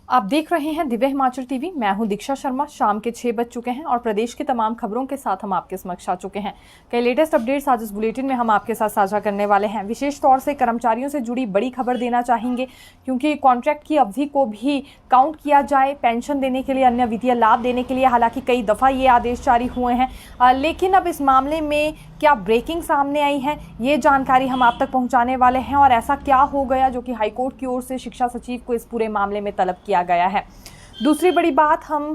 आप देख रहे हैं दिव्य हिमाचल टीवी। मैं हूं दीक्षा शर्मा। शाम के 6 बज चुके हैं और प्रदेश की तमाम खबरों के साथ हम आपके समक्ष आ चुके हैं। कई लेटेस्ट अपडेट्स आज इस बुलेटिन में हम आपके साथ साझा करने वाले हैं। विशेष तौर से कर्मचारियों से जुड़ी बड़ी खबर देना चाहेंगे, क्योंकि कॉन्ट्रैक्ट की अवधि को भी काउंट किया जाए पेंशन देने के लिए, अन्य वित्तीय लाभ देने के लिए। हालांकि कई दफ़ा ये आदेश जारी हुए हैं, लेकिन अब इस मामले में क्या ब्रेकिंग सामने आई है, ये जानकारी हम आप तक पहुंचाने वाले हैं। और ऐसा क्या हो गया जो कि हाईकोर्ट की ओर से शिक्षा सचिव को इस पूरे मामले में तलब किया गया है। दूसरी बड़ी बात हम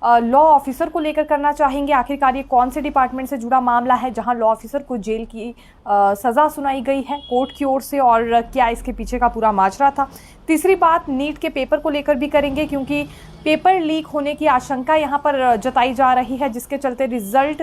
लॉ ऑफिसर को लेकर करना चाहेंगे। आखिरकार ये कौन से डिपार्टमेंट से जुड़ा मामला है जहां लॉ ऑफिसर को जेल की सज़ा सुनाई गई है कोर्ट की ओर से, और क्या इसके पीछे का पूरा माजरा था। तीसरी बात नीट के पेपर को लेकर भी करेंगे, क्योंकि पेपर लीक होने की आशंका यहां पर जताई जा रही है, जिसके चलते रिजल्ट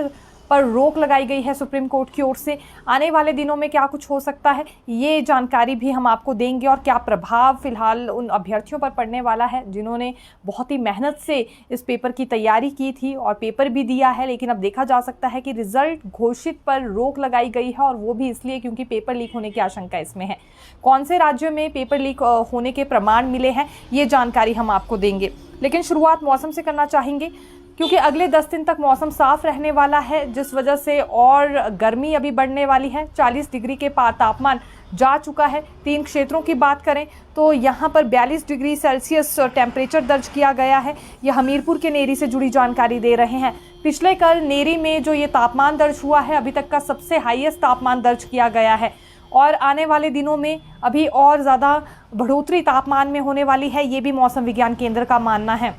पर रोक लगाई गई है सुप्रीम कोर्ट की ओर से। आने वाले दिनों में क्या कुछ हो सकता है, ये जानकारी भी हम आपको देंगे। और क्या प्रभाव फिलहाल उन अभ्यर्थियों पर पड़ने वाला है जिन्होंने बहुत ही मेहनत से इस पेपर की तैयारी की थी और पेपर भी दिया है, लेकिन अब देखा जा सकता है कि रिजल्ट घोषित पर रोक लगाई गई है, और वो भी इसलिए क्योंकि पेपर लीक होने की आशंका इसमें है। कौन से राज्यों में पेपर लीक होने के प्रमाण मिले हैं, ये जानकारी हम आपको देंगे। लेकिन शुरुआत मौसम से करना चाहेंगे, क्योंकि अगले 10 दिन तक मौसम साफ रहने वाला है, जिस वजह से और गर्मी अभी बढ़ने वाली है। 40 डिग्री के पार तापमान जा चुका है। 3 क्षेत्रों की बात करें तो यहाँ पर 42 डिग्री सेल्सियस टेम्परेचर दर्ज किया गया है। यह हमीरपुर के नेरी से जुड़ी जानकारी दे रहे हैं। पिछले कल नेरी में जो ये तापमान दर्ज हुआ है, अभी तक का सबसे हाईएस्ट तापमान दर्ज किया गया है। और आने वाले दिनों में अभी और ज़्यादा बढ़ोतरी तापमान में होने वाली है, ये भी मौसम विज्ञान केंद्र का मानना है।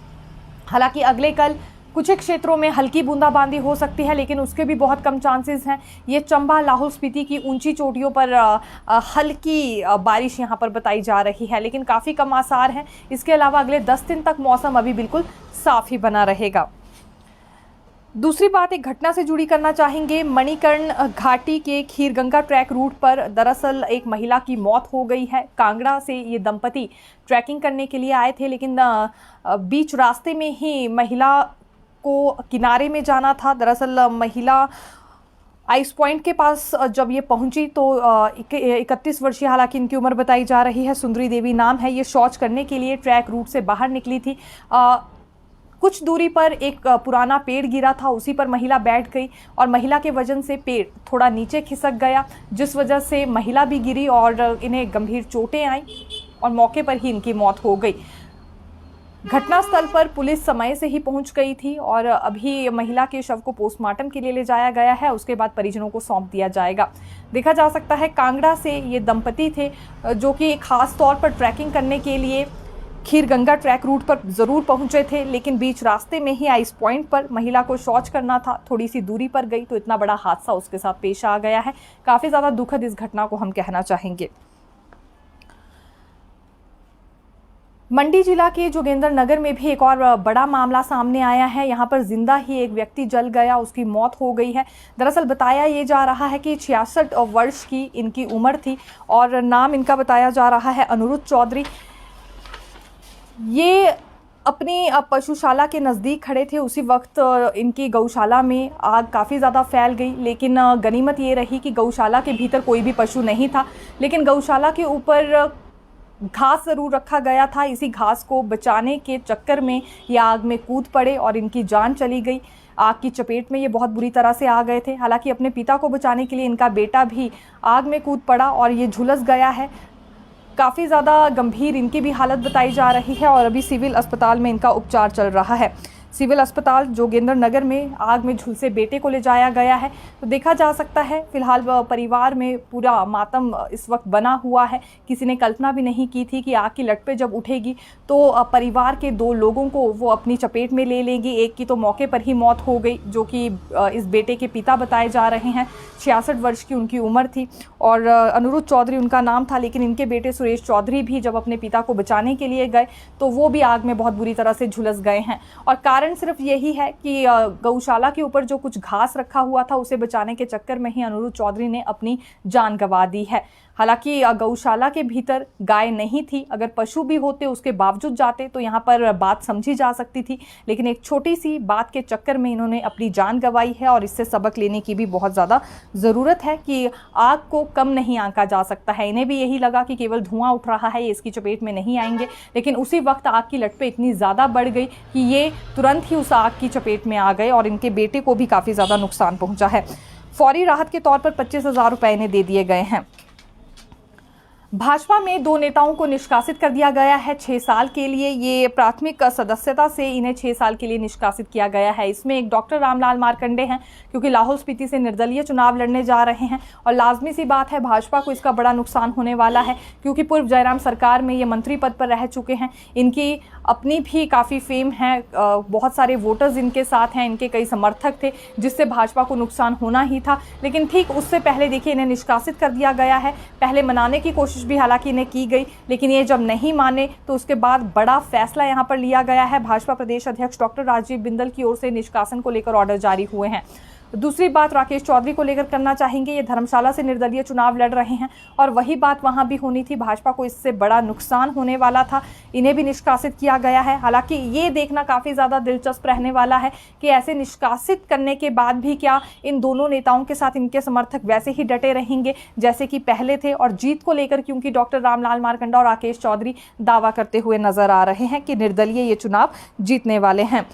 हालांकि अगले कल कुछ क्षेत्रों में हल्की बूंदाबांदी हो सकती है, लेकिन उसके भी बहुत कम चांसेस हैं। ये चंबा लाहौल स्पीति की ऊंची चोटियों पर हल्की बारिश यहाँ पर बताई जा रही है, लेकिन काफ़ी कम आसार हैं। इसके अलावा अगले 10 दिन तक मौसम अभी बिल्कुल साफ ही बना रहेगा। दूसरी बात एक घटना से जुड़ी करना चाहेंगे। मणिकर्ण घाटी के खीरगंगा ट्रैक रूट पर दरअसल एक महिला की मौत हो गई है। कांगड़ा से ये दंपति ट्रैकिंग करने के लिए आए थे, लेकिन बीच रास्ते में ही महिला को किनारे में जाना था। दरअसल महिला आइस पॉइंट के पास जब ये पहुंची तो 31 वर्षीय, हालांकि इनकी उम्र बताई जा रही है, सुंदरी देवी नाम है, ये शौच करने के लिए ट्रैक रूट से बाहर निकली थी। कुछ दूरी पर एक पुराना पेड़ गिरा था, उसी पर महिला बैठ गई और महिला के वजन से पेड़ थोड़ा नीचे खिसक गया, जिस वजह से महिला भी गिरी और इन्हें गंभीर चोटें आई और मौके पर ही इनकी मौत हो गई। घटनास्थल पर पुलिस समय से ही पहुंच गई थी और अभी महिला के शव को पोस्टमार्टम के लिए ले जाया गया है। उसके बाद परिजनों को सौंप दिया जाएगा। देखा जा सकता है कांगड़ा से ये दंपति थे जो कि खास तौर पर ट्रैकिंग करने के लिए खीरगंगा ट्रैक रूट पर ज़रूर पहुंचे थे, लेकिन बीच रास्ते में ही आइस पॉइंट पर महिला को शौच करना था, थोड़ी सी दूरी पर गई तो इतना बड़ा हादसा उसके साथ पेश आ गया है। काफ़ी ज़्यादा दुखद इस घटना को हम कहना चाहेंगे। मंडी जिला के जोगिंद्रनगर में भी एक और बड़ा मामला सामने आया है। यहाँ पर जिंदा ही एक व्यक्ति जल गया, उसकी मौत हो गई है। दरअसल बताया ये जा रहा है कि 66 वर्ष की इनकी उम्र थी और नाम इनका बताया जा रहा है अनिरुद्ध चौधरी। ये अपनी पशुशाला के नज़दीक खड़े थे, उसी वक्त इनकी गौशाला में आग काफ़ी ज़्यादा फैल गई, लेकिन गनीमत ये रही कि गौशाला के भीतर कोई भी पशु नहीं था, लेकिन गौशाला के ऊपर घास ज़रूर रखा गया था। इसी घास को बचाने के चक्कर में ये आग में कूद पड़े और इनकी जान चली गई। आग की चपेट में ये बहुत बुरी तरह से आ गए थे। हालांकि अपने पिता को बचाने के लिए इनका बेटा भी आग में कूद पड़ा और ये झुलस गया है। काफ़ी ज़्यादा गंभीर इनकी भी हालत बताई जा रही है और अभी सिविल अस्पताल में इनका उपचार चल रहा है। सिविल अस्पताल जोगिंद्रनगर में आग में झुलसे बेटे को ले जाया गया है। तो देखा जा सकता है फिलहाल परिवार में पूरा मातम इस वक्त बना हुआ है। किसी ने कल्पना भी नहीं की थी कि आग की लपटें जब उठेगी तो परिवार के 2 लोगों को वो अपनी चपेट में ले लेंगी। एक की तो मौके पर ही मौत हो गई, जो कि इस बेटे के पिता बताए जा रहे हैं। 66 वर्ष की उनकी उम्र थी और अनिरुद्ध चौधरी उनका नाम था, लेकिन इनके बेटे सुरेश चौधरी भी जब अपने पिता को बचाने के लिए गए तो वो भी आग में बहुत बुरी तरह से झुलस गए हैं। और कारण सिर्फ यही है कि गौशाला के ऊपर जो कुछ घास रखा हुआ था उसे बचाने के चक्कर में ही अनिरुद्ध चौधरी ने अपनी जान गंवा दी है। हालांकि गौशाला के भीतर गाय नहीं थी, अगर पशु भी होते उसके बावजूद जाते तो यहाँ पर बात समझी जा सकती थी, लेकिन एक छोटी सी बात के चक्कर में इन्होंने अपनी जान गंवाई है और इससे सबक लेने की भी बहुत ज़्यादा ज़रूरत है कि आग को कम नहीं आंका जा सकता है। इन्हें भी यही लगा कि केवल धुआं उठ रहा है, ये इसकी चपेट में नहीं आएंगे, लेकिन उसी वक्त आग की लपटें इतनी ज़्यादा बढ़ गई कि ये तुरंत ही उस आग की चपेट में आ गए और इनके बेटे को भी काफ़ी ज़्यादा नुकसान पहुंचा है। फौरी राहत के तौर पर 25,000 रुपए इन्हें दे दिए गए हैं। भाजपा में 2 नेताओं को निष्कासित कर दिया गया है 6 साल के लिए। ये प्राथमिक सदस्यता से इन्हें 6 साल के लिए निष्कासित किया गया है। इसमें एक डॉक्टर रामलाल मार्कंडे हैं, क्योंकि लाहौल स्पीति से निर्दलीय चुनाव लड़ने जा रहे हैं और लाजमी सी बात है भाजपा को इसका बड़ा नुकसान होने वाला है, क्योंकि पूर्व जयराम सरकार में ये मंत्री पद पर रह चुके हैं। इनकी अपनी भी काफ़ी फेम है, बहुत सारे वोटर्स इनके साथ हैं, इनके कई समर्थक थे, जिससे भाजपा को नुकसान होना ही था। लेकिन ठीक उससे पहले देखिए इन्हें निष्कासित कर दिया गया है। पहले मनाने की कोशिश भी हालांकि इन्हें की गई, लेकिन ये जब नहीं माने तो उसके बाद बड़ा फैसला यहां पर लिया गया है। भाजपा प्रदेश अध्यक्ष डॉक्टर राजीव बिंदल की ओर से निष्कासन को लेकर ऑर्डर जारी हुए हैं। दूसरी बात राकेश चौधरी को लेकर करना चाहेंगे। ये धर्मशाला से निर्दलीय चुनाव लड़ रहे हैं और वही बात वहां भी होनी थी। भाजपा को इससे बड़ा नुकसान होने वाला था, इन्हें भी निष्कासित किया गया है। हालांकि ये देखना काफ़ी ज़्यादा दिलचस्प रहने वाला है कि ऐसे निष्कासित करने के बाद भी क्या इन दोनों नेताओं के साथ इनके समर्थक वैसे ही डटे रहेंगे जैसे कि पहले थे। और जीत को लेकर क्योंकि डॉक्टर रामलाल मार्कंडा और राकेश चौधरी दावा करते हुए नजर आ रहे हैं कि निर्दलीय ये चुनाव जीतने वाले हैं।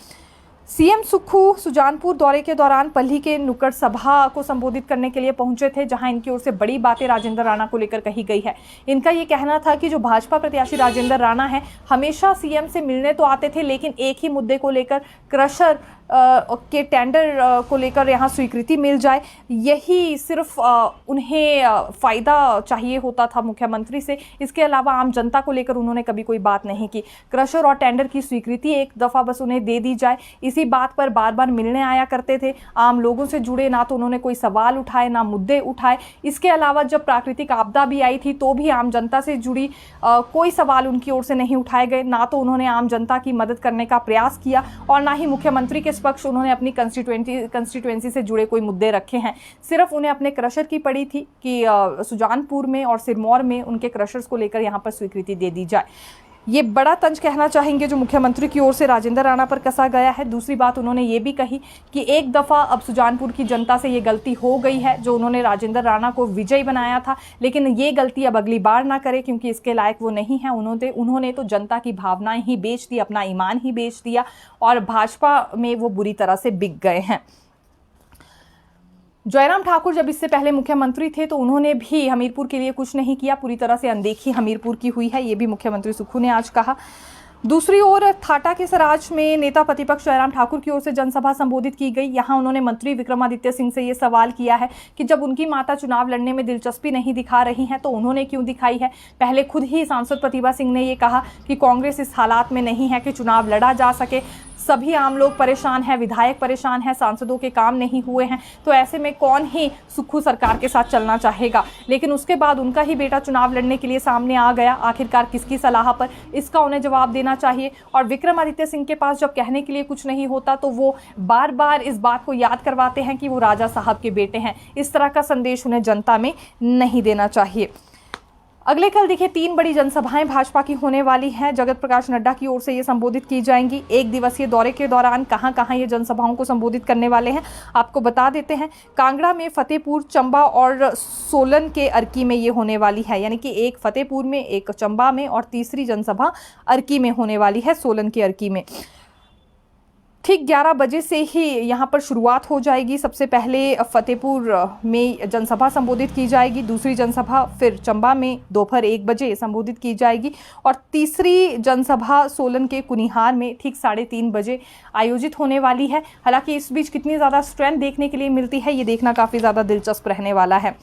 सीएम सुक्खू सुजानपुर दौरे के दौरान पल्ली के नुक्कड़ सभा को संबोधित करने के लिए पहुंचे थे, जहां इनकी ओर से बड़ी बातें राजेंद्र राणा को लेकर कही गई है। इनका ये कहना था कि जो भाजपा प्रत्याशी राजेंद्र राणा है हमेशा सीएम से मिलने तो आते थे, लेकिन एक ही मुद्दे को लेकर क्रशर के टेंडर को लेकर यहाँ स्वीकृति मिल जाए, यही सिर्फ उन्हें फ़ायदा चाहिए होता था मुख्यमंत्री से। इसके अलावा आम जनता को लेकर उन्होंने कभी कोई बात नहीं की। क्रशर और टेंडर की स्वीकृति एक दफ़ा बस उन्हें दे दी जाए, इसी बात पर बार बार मिलने आया करते थे। आम लोगों से जुड़े ना तो उन्होंने कोई सवाल उठाए ना मुद्दे उठाए। इसके अलावा जब प्राकृतिक आपदा भी आई थी तो भी आम जनता से जुड़ी कोई सवाल उनकी ओर से नहीं उठाए गए। ना तो उन्होंने आम जनता की मदद करने का प्रयास किया और ना ही मुख्यमंत्री के पक्ष उन्होंने अपनी कंस्टिट्यूएंसी से जुड़े कोई मुद्दे रखे हैं। सिर्फ उन्हें अपने क्रशर की पड़ी थी कि सुजानपुर में और सिरमौर में उनके क्रशर्स को लेकर यहां पर स्वीकृति दे दी जाए। ये बड़ा तंज कहना चाहेंगे जो मुख्यमंत्री की ओर से राजेंद्र राणा पर कसा गया है। दूसरी बात उन्होंने ये भी कही कि एक दफ़ा अब सुजानपुर की जनता से ये गलती हो गई है जो उन्होंने राजेंद्र राणा को विजयी बनाया था, लेकिन ये गलती अब अगली बार ना करे, क्योंकि इसके लायक वो नहीं है। उन्होंने तो जनता की भावनाएं ही बेच दी, अपना ईमान ही बेच दिया और भाजपा में वो बुरी तरह से बिक गए हैं। जयराम ठाकुर जब इससे पहले मुख्यमंत्री थे तो उन्होंने भी हमीरपुर के लिए कुछ नहीं किया, पूरी तरह से अनदेखी हमीरपुर की हुई है, ये भी मुख्यमंत्री सुक्खू ने आज कहा। दूसरी ओर थाटा के सराज में नेता प्रतिपक्ष जयराम ठाकुर की ओर से जनसभा संबोधित की गई। यहां उन्होंने मंत्री विक्रमादित्य सिंह से ये सवाल किया है कि जब उनकी माता चुनाव लड़ने में दिलचस्पी नहीं दिखा रही हैं तो उन्होंने क्यों दिखाई है। पहले खुद ही सांसद प्रतिभा सिंह ने ये कहा कि कांग्रेस इस हालात में नहीं है कि चुनाव लड़ा जा सके, सभी आम लोग परेशान हैं, विधायक परेशान हैं, सांसदों के काम नहीं हुए हैं, तो ऐसे में कौन ही सुक्खू सरकार के साथ चलना चाहेगा। लेकिन उसके बाद उनका ही बेटा चुनाव लड़ने के लिए सामने आ गया, आखिरकार किसकी सलाह पर, इसका उन्हें जवाब देना चाहिए। और विक्रमादित्य सिंह के पास जब कहने के लिए कुछ नहीं होता तो वो बार बार इस बात को याद करवाते हैं कि वो राजा साहब के बेटे हैं। इस तरह का संदेश उन्हें जनता में नहीं देना चाहिए। अगले कल देखिए 3 बड़ी जनसभाएं भाजपा की होने वाली हैं। जगत प्रकाश नड्डा की ओर से ये संबोधित की जाएंगी। 1 दिवसीय दौरे के दौरान कहां ये जनसभाओं को संबोधित करने वाले हैं आपको बता देते हैं। कांगड़ा में, फतेहपुर, चंबा और सोलन के अर्की में ये होने वाली है, यानी कि एक फतेहपुर में, एक चंबा में और तीसरी जनसभा अर्की में होने वाली है, सोलन के अर्की में। ठीक 11 बजे से ही यहाँ पर शुरुआत हो जाएगी। सबसे पहले फतेहपुर में जनसभा संबोधित की जाएगी, दूसरी जनसभा फिर चंबा में दोपहर 1 बजे संबोधित की जाएगी और तीसरी जनसभा सोलन के कुनिहार में ठीक 3:30 बजे आयोजित होने वाली है। हालांकि इस बीच कितनी ज़्यादा स्ट्रेंथ देखने के लिए मिलती है ये देखना काफ़ी ज़्यादा दिलचस्प रहने वाला है।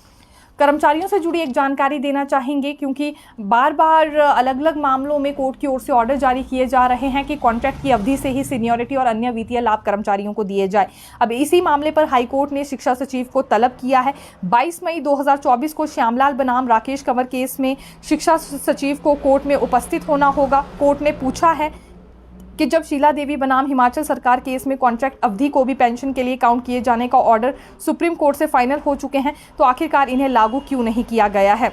कर्मचारियों से जुड़ी एक जानकारी देना चाहेंगे, क्योंकि बार बार अलग अलग मामलों में कोर्ट की ओर से ऑर्डर जारी किए जा रहे हैं कि कॉन्ट्रैक्ट की अवधि से ही सीनियरिटी और अन्य वित्तीय लाभ कर्मचारियों को दिए जाए। अब इसी मामले पर हाईकोर्ट ने शिक्षा सचिव को तलब किया है। 22 मई 2024 को श्यामलाल बनाम राकेश कंवर केस में शिक्षा सचिव को कोर्ट में उपस्थित होना होगा। कोर्ट ने पूछा है कि जब शीला देवी बनाम हिमाचल सरकार केस में कॉन्ट्रैक्ट अवधि को भी पेंशन के लिए काउंट किए जाने का ऑर्डर सुप्रीम कोर्ट से फाइनल हो चुके हैं, तो आखिरकार इन्हें लागू क्यों नहीं किया गया है।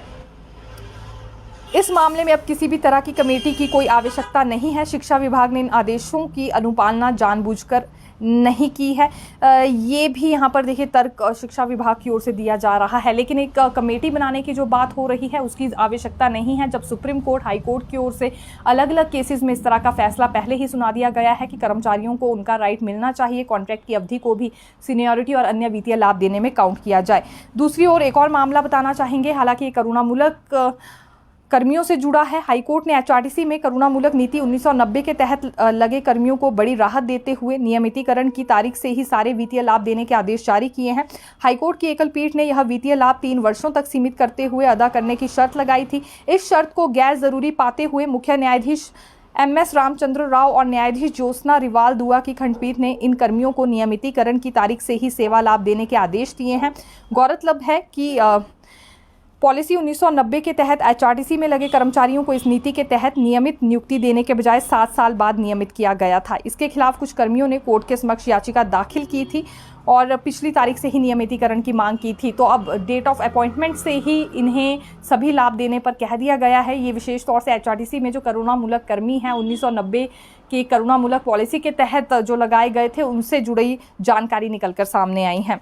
इस मामले में अब किसी भी तरह की कमेटी की कोई आवश्यकता नहीं है। शिक्षा विभाग ने इन आदेशों की अनुपालना जानबूझकर नहीं की है। ये भी यहाँ पर देखिए तर्क शिक्षा विभाग की ओर से दिया जा रहा है, लेकिन एक कमेटी बनाने की जो बात हो रही है उसकी आवश्यकता नहीं है। जब सुप्रीम कोर्ट, हाई कोर्ट की ओर से अलग अलग केसेस में इस तरह का फैसला पहले ही सुना दिया गया है कि कर्मचारियों को उनका राइट मिलना चाहिए, कॉन्ट्रैक्ट की अवधि को भी सीनियरिटी और अन्य वित्तीय लाभ देने में काउंट किया जाए। दूसरी ओर एक और मामला बताना चाहेंगे, हालांकि ये करुणामूलक कर्मियों से जुड़ा है। हाईकोर्ट ने एचआरटीसी में करुणामूलक नीति 1990 के तहत लगे कर्मियों को बड़ी राहत देते हुए नियमितीकरण की तारीख से ही सारे वित्तीय लाभ देने के आदेश जारी किए हैं। हाईकोर्ट की एकल पीठ ने यह वित्तीय लाभ 3 वर्षों तक सीमित करते हुए अदा करने की शर्त लगाई थी। इस शर्त को गैर जरूरी पाते हुए मुख्य न्यायाधीश MS रामचंद्र राव और न्यायाधीश ज्योत्सना रिवाल दुआ की खंडपीठ ने इन कर्मियों को नियमितीकरण की तारीख से ही सेवा लाभ देने के आदेश दिए हैं। गौरतलब है कि पॉलिसी 1990 के तहत एचआरटीसी में लगे कर्मचारियों को इस नीति के तहत नियमित नियुक्ति देने के बजाय 7 साल बाद नियमित किया गया था। इसके खिलाफ कुछ कर्मियों ने कोर्ट के समक्ष याचिका दाखिल की थी और पिछली तारीख से ही नियमितीकरण की मांग की थी। तो अब डेट ऑफ अपॉइंटमेंट से ही इन्हें सभी लाभ देने पर कह दिया गया है। ये विशेष तौर से एचआरटीसी में जो करुणामूलक कर्मी हैं 1990 के करुणामूलक पॉलिसी के तहत जो लगाए गए थे उनसे जुड़ी जानकारी निकलकर सामने आई है।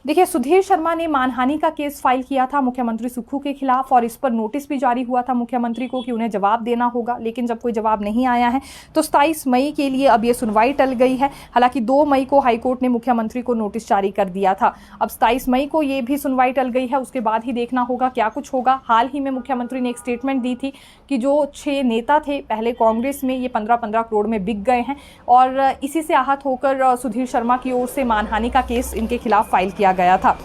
देखिए, सुधीर शर्मा ने मानहानि का केस फाइल किया था मुख्यमंत्री सुक्खू के खिलाफ और इस पर नोटिस भी जारी हुआ था मुख्यमंत्री को कि उन्हें जवाब देना होगा, लेकिन जब कोई जवाब नहीं आया है तो 27 मई के लिए अब ये सुनवाई टल गई है। हालांकि 2 मई को हाईकोर्ट ने मुख्यमंत्री को नोटिस जारी कर दिया था। अब 27 मई को ये भी सुनवाई टल गई है, उसके बाद ही देखना होगा क्या कुछ होगा। हाल ही में मुख्यमंत्री ने एक स्टेटमेंट दी थी कि जो 6 नेता थे पहले कांग्रेस में, ये 15-15 करोड़ में बिक गए हैं और इसी से आहत होकर सुधीर शर्मा की ओर से मानहानि का केस इनके खिलाफ फाइल किया गया था।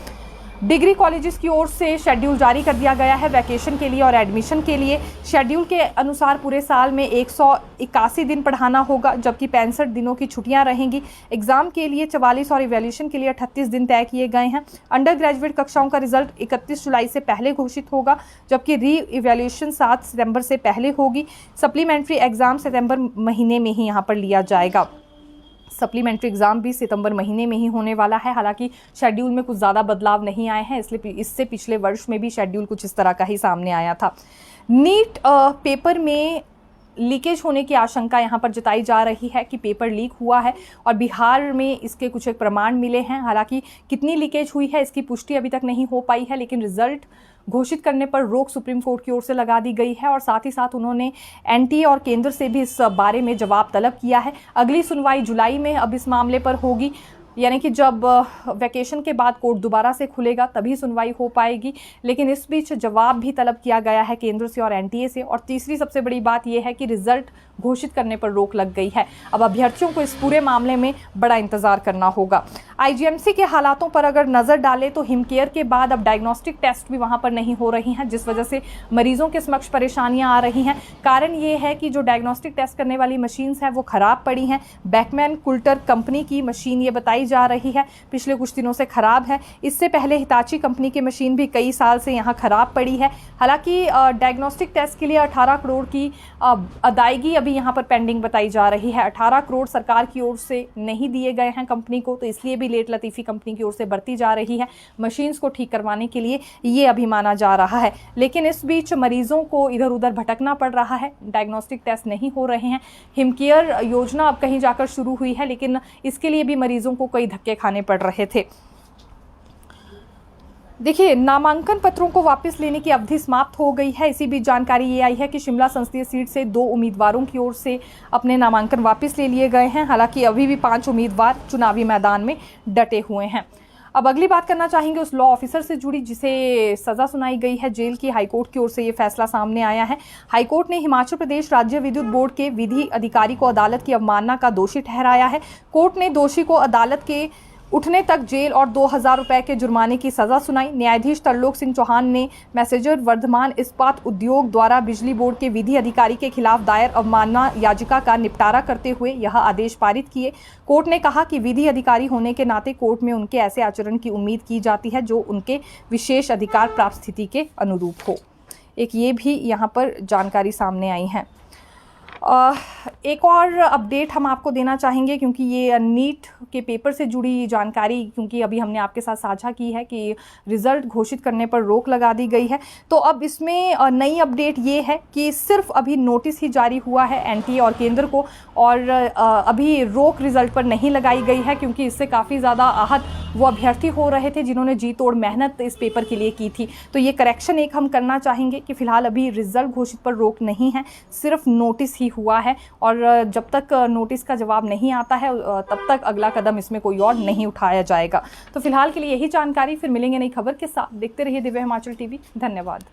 डिग्री कॉलेजेस की ओर से शेड्यूल जारी कर दिया गया है वैकेशन के लिए और एडमिशन के लिए। शेड्यूल के अनुसार पूरे साल में 181 दिन पढ़ाना होगा, जबकि 65 दिनों की छुट्टियां रहेंगी। एग्जाम के लिए 44 और इवैल्यूएशन के लिए 38 दिन तय किए गए हैं। अंडर ग्रेजुएट कक्षाओं का रिजल्ट 31 जुलाई से पहले घोषित होगा, जबकि री इवैल्यूएशन 7 सितंबर से पहले होगी। सप्लीमेंट्री एग्जाम सितंबर महीने में ही यहाँ पर लिया जाएगा। सप्लीमेंट्री एग्जाम भी सितंबर महीने में ही होने वाला है। हालांकि शेड्यूल में कुछ ज़्यादा बदलाव नहीं आए हैं, इसलिए इससे पिछले वर्ष में भी शेड्यूल कुछ इस तरह का ही सामने आया था। नीट पेपर में लीकेज होने की आशंका यहाँ पर जताई जा रही है कि पेपर लीक हुआ है और बिहार में इसके कुछ एक प्रमाण मिले हैं। हालांकि कितनी लीकेज हुई है इसकी पुष्टि अभी तक नहीं हो पाई है, लेकिन रिजल्ट घोषित करने पर रोक सुप्रीम कोर्ट की ओर से लगा दी गई है और साथ ही साथ उन्होंने एनटीए और केंद्र से भी इस बारे में जवाब तलब किया है। अगली सुनवाई जुलाई में अब इस मामले पर होगी, यानी कि जब वैकेशन के बाद कोर्ट दोबारा से खुलेगा तभी सुनवाई हो पाएगी। लेकिन इस बीच जवाब भी तलब किया गया है केंद्र से और एनटीए से। और तीसरी सबसे बड़ी बात यह है कि रिजल्ट घोषित करने पर रोक लग गई है। अब अभ्यर्थियों को इस पूरे मामले में बड़ा इंतजार करना होगा। आईजीएमसी के हालातों पर अगर नजर डालें तो हिमकेयर के बाद अब डायग्नोस्टिक टेस्ट भी वहां पर नहीं हो रही हैं, जिस वजह से मरीजों के समक्ष परेशानियां आ रही हैं। कारण ये है कि जो डायग्नोस्टिक टेस्ट करने वाली मशीन्स हैं वो खराब पड़ी हैं। बैकमैन कुल्टर कंपनी की मशीन ये बताई जा रही है पिछले कुछ दिनों से खराब है। इससे पहले हिताची कंपनी की मशीन भी कई साल से यहाँ खराब पड़ी है। हालांकि डायग्नोस्टिक टेस्ट के लिए 18 करोड़ की अदायगी अभी यहाँ पर पेंडिंग बताई जा रही है। 18 करोड़ सरकार की ओर से नहीं दिए गए हैं कंपनी को, तो इसलिए भी लेट लतीफ़ी कंपनी की ओर से बरती जा रही है मशीन्स को ठीक करवाने के लिए, ये अभी माना जा रहा है। लेकिन इस बीच मरीजों को इधर उधर भटकना पड़ रहा है, डायग्नोस्टिक टेस्ट नहीं हो रहे हैं। हिमकेयर योजना अब कहीं जाकर शुरू हुई है, लेकिन इसके लिए भी मरीजों को कई धक्के खाने पड़ रहे थे। देखिए, नामांकन पत्रों को वापस लेने की अवधि समाप्त हो गई है। इसी बीच जानकारी ये आई है कि शिमला संसदीय सीट से 2 उम्मीदवारों की ओर से अपने नामांकन वापस ले लिए गए हैं। हालांकि अभी भी 5 उम्मीदवार चुनावी मैदान में डटे हुए हैं। अब अगली बात करना चाहेंगे उस लॉ ऑफिसर से जुड़ी जिसे सजा सुनाई गई है जेल की। हाईकोर्ट की ओर से ये फैसला सामने आया है। हाईकोर्ट ने हिमाचल प्रदेश राज्य विद्युत बोर्ड के विधि अधिकारी को अदालत की अवमानना का दोषी ठहराया है। कोर्ट ने दोषी को अदालत के उठने तक जेल और 2000 रुपए के जुर्माने की सजा सुनाई। न्यायाधीश तरलोक सिंह चौहान ने मैसेजर वर्धमान इस्पात उद्योग द्वारा बिजली बोर्ड के विधि अधिकारी के खिलाफ दायर अवमानना याचिका का निपटारा करते हुए यह आदेश पारित किए। कोर्ट ने कहा कि विधि अधिकारी होने के नाते कोर्ट में उनके ऐसे आचरण की उम्मीद की जाती है जो उनके विशेष अधिकार प्राप्त स्थिति के अनुरूप हो। एक ये भी यहाँ पर जानकारी सामने आई है। एक और अपडेट हम आपको देना चाहेंगे, क्योंकि ये नीट के पेपर से जुड़ी जानकारी, क्योंकि अभी हमने आपके साथ साझा की है कि रिज़ल्ट घोषित करने पर रोक लगा दी गई है। तो अब इसमें नई अपडेट ये है कि सिर्फ अभी नोटिस ही जारी हुआ है एनटीए और केंद्र को, और अभी रोक रिज़ल्ट पर नहीं लगाई गई है, क्योंकि इससे काफ़ी ज़्यादा आहत वो अभ्यर्थी हो रहे थे जिन्होंने जी तोड़ मेहनत इस पेपर के लिए की थी। तो ये करेक्शन एक हम करना चाहेंगे कि फ़िलहाल अभी रिज़ल्ट घोषित पर रोक नहीं है, सिर्फ नोटिस ही हुआ है, और जब तक नोटिस का जवाब नहीं आता है तब तक अगला कदम इसमें कोई और नहीं उठाया जाएगा। तो फिलहाल के लिए यही जानकारी, फिर मिलेंगे नई खबर के साथ। देखते रहिए दिव्य हिमाचल टीवी। धन्यवाद।